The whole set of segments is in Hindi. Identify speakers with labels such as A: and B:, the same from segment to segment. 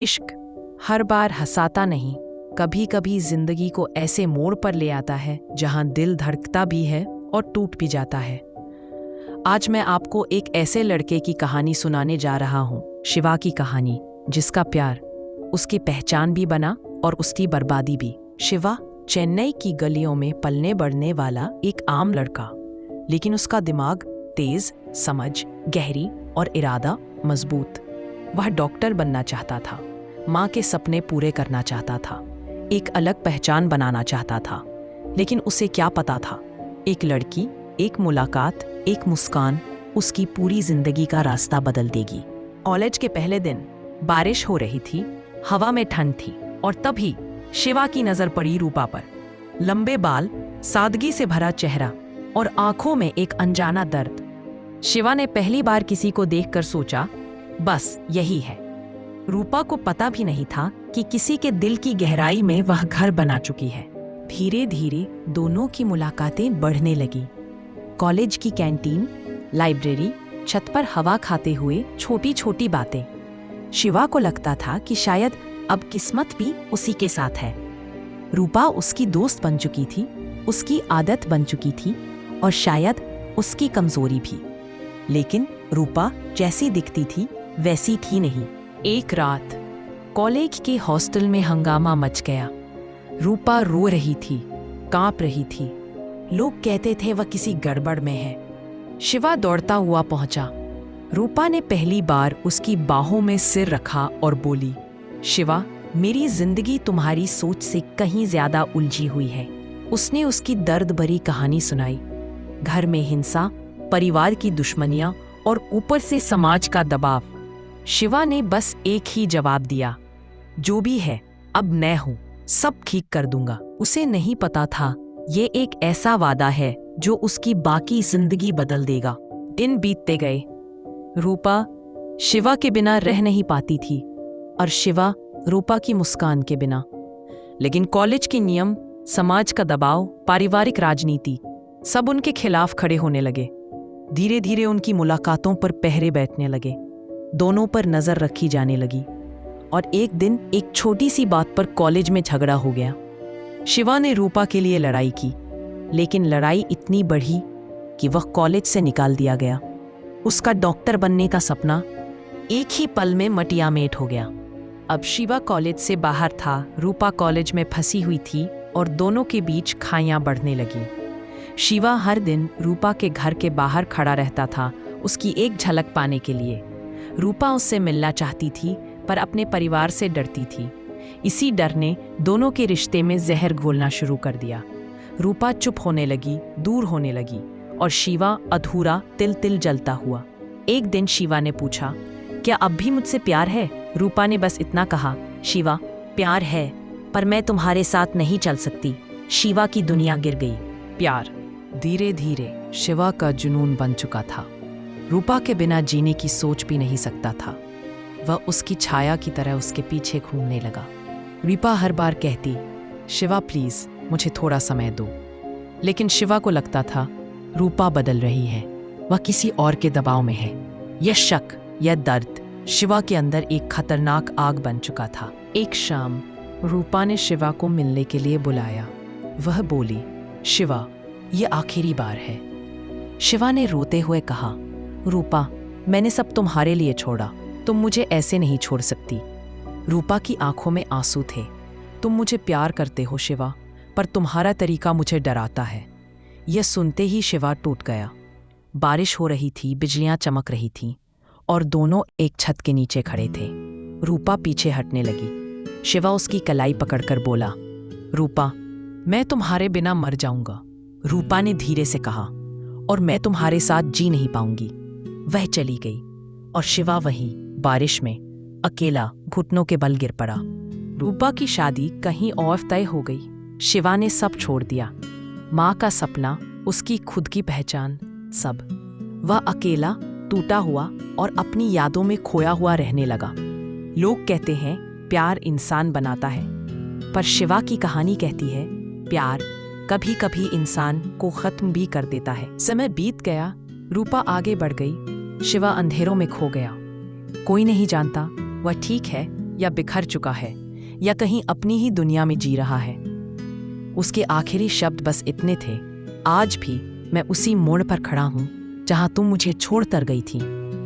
A: इश्क हर बार हंसाता नहीं, कभी कभी जिंदगी को ऐसे मोड़ पर ले आता है जहां दिल धड़कता भी है और टूट भी जाता है। आज मैं आपको एक ऐसे लड़के की कहानी सुनाने जा रहा हूं, शिवा की कहानी, जिसका प्यार उसकी पहचान भी बना और उसकी बर्बादी भी। शिवा चेन्नई की गलियों में पलने बढ़ने वाला एक आम लड़का, लेकिन उसका दिमाग तेज, समझ गहरी और इरादा मजबूत। वह डॉक्टर बनना चाहता था, माँ के सपने पूरे करना चाहता था, एक अलग पहचान बनाना चाहता था। लेकिन उसे क्या पता था, एक लड़की, एक मुलाकात, एक मुस्कान उसकी पूरी जिंदगी का रास्ता बदल देगी। कॉलेज के पहले दिन बारिश हो रही थी, हवा में ठंड थी, और तभी शिवा की नजर पड़ी रूपा पर। लंबे बाल, सादगी से भरा चेहरा और आंखों में एक अनजाना दर्द। शिवा ने पहली बार किसी को देखकर सोचा, बस यही है। रूपा को पता भी नहीं था कि किसी के दिल की गहराई में वह घर बना चुकी है। धीरे धीरे दोनों की मुलाकातें बढ़ने लगी। कॉलेज की कैंटीन, लाइब्रेरी, छत पर हवा खाते हुए छोटी छोटी बातें। शिवा को लगता था कि शायद अब किस्मत भी उसी के साथ है। रूपा उसकी दोस्त बन चुकी थी, उसकी आदत बन चुकी थी और शायद उसकी कमजोरी भी। लेकिन रूपा जैसी दिखती थी वैसी थी नहीं। एक रात कॉलेज के हॉस्टल में हंगामा मच गया। रूपा रो रही थी, कांप रही थी। लोग कहते थे वह किसी गड़बड़ में है। शिवा दौड़ता हुआ पहुंचा। रूपा ने पहली बार उसकी बाहों में सिर रखा और बोली, शिवा, मेरी जिंदगी तुम्हारी सोच से कहीं ज्यादा उलझी हुई है। उसने उसकी दर्द भरी कहानी सुनाई। घर में हिंसा, परिवार की दुश्मनियां और ऊपर से समाज का दबाव। शिवा ने बस एक ही जवाब दिया, जो भी है अब मैं हूं, सब ठीक कर दूंगा। उसे नहीं पता था ये एक ऐसा वादा है जो उसकी बाकी जिंदगी बदल देगा। दिन बीतते गए। रूपा शिवा के बिना रह नहीं पाती थी और शिवा रूपा की मुस्कान के बिना। लेकिन कॉलेज के नियम, समाज का दबाव, पारिवारिक राजनीति, सब उनके खिलाफ खड़े होने लगे। धीरे धीरे उनकी मुलाकातों पर पहरे बैठने लगे, दोनों पर नजर रखी जाने लगी। और एक दिन एक छोटी सी बात पर कॉलेज में झगड़ा हो गया। शिवा ने रूपा के लिए लड़ाई की, लेकिन लड़ाई इतनी बढ़ी कि वह कॉलेज से निकाल दिया गया। उसका डॉक्टर बनने का सपना एक ही पल में मटियामेट हो गया। अब शिवा कॉलेज से बाहर था, रूपा कॉलेज में फंसी हुई थी और दोनों के बीच खाइयां बढ़ने लगी। शिवा हर दिन रूपा के घर के बाहर खड़ा रहता था, उसकी एक झलक पाने के लिए। रूपा उससे मिलना चाहती थी, पर अपने परिवार से डरती थी। इसी डर ने दोनों के रिश्ते में जहर घोलना शुरू कर दिया। रूपा चुप होने लगी, दूर होने लगी, और शिवा अधूरा, तिल तिल जलता हुआ। एक दिन शिवा ने पूछा, क्या अब भी मुझसे प्यार है? रूपा ने बस इतना कहा, शिवा, प्यार है, पर मैं तुम्हारे साथ नहीं चल सकती। शिवा की दुनिया गिर गई। प्यार धीरे धीरे शिवा का जुनून बन चुका था। रूपा के बिना जीने की सोच भी नहीं सकता था। वह उसकी छाया की तरह उसके पीछे घूमने लगा। रूपा हर बार कहती, शिवा प्लीज मुझे थोड़ा समय दो। लेकिन शिवा को लगता था रूपा बदल रही है, वह किसी और के दबाव में है। यह शक, यह दर्द शिवा के अंदर एक खतरनाक आग बन चुका था। एक शाम रूपा ने शिवा को मिलने के लिए बुलाया। वह बोली, शिवा, यह आखिरी बार है। शिवा ने रोते हुए कहा, रूपा, मैंने सब तुम्हारे लिए छोड़ा, तुम मुझे ऐसे नहीं छोड़ सकती। रूपा की आंखों में आंसू थे। तुम मुझे प्यार करते हो शिवा, पर तुम्हारा तरीका मुझे डराता है। यह सुनते ही शिवा टूट गया। बारिश हो रही थी, बिजलियां चमक रही थीं, और दोनों एक छत के नीचे खड़े थे। रूपा पीछे हटने लगी। शिवा उसकी कलाई पकड़कर बोला, रूपा, मैं तुम्हारे बिना मर जाऊंगा। रूपा ने धीरे से कहा, और मैं तुम्हारे साथ जी नहीं पाऊंगी। वह चली गई और शिवा वहीं बारिश में अकेला घुटनों के बल गिर पड़ा। रूपा की शादी कहीं और तय हो गई। शिवा ने सब छोड़ दिया, माँ का सपना, उसकी खुद की पहचान, सब। वह अकेला, टूटा हुआ और अपनी यादों में खोया हुआ रहने लगा। लोग कहते हैं प्यार इंसान बनाता है, पर शिवा की कहानी कहती है प्यार कभी कभी इंसान को खत्म भी कर देता है। समय बीत गया, रूपा आगे बढ़ गई, शिवा अंधेरों में खो गया। कोई नहीं जानता वह ठीक है या बिखर चुका है या कहीं अपनी ही दुनिया में जी रहा है। उसके आखिरी शब्द बस इतने थे, आज भी मैं उसी मोड़ पर खड़ा हूं जहां तुम मुझे छोड़कर गई थी।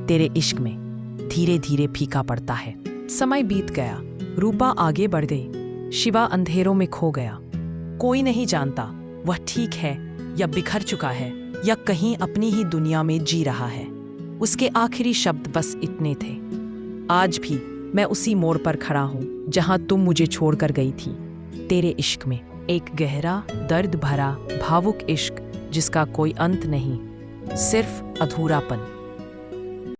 A: तेरे इश्क में धीरे धीरे फीका पड़ता है। समय बीत गया, रूपा आगे बढ़ गई, शिवा अंधेरों में खो गया। कोई नहीं जानता वह ठीक है या बिखर चुका है या कहीं अपनी ही दुनिया में जी रहा है। उसके आखिरी शब्द बस इतने थे, आज भी मैं उसी मोड़ पर खड़ा हूं जहां तुम मुझे छोड़कर गई थी। तेरे इश्क में एक गहरा, दर्द भरा, भावुक इश्क जिसका कोई अंत नहीं, सिर्फ अधूरापन।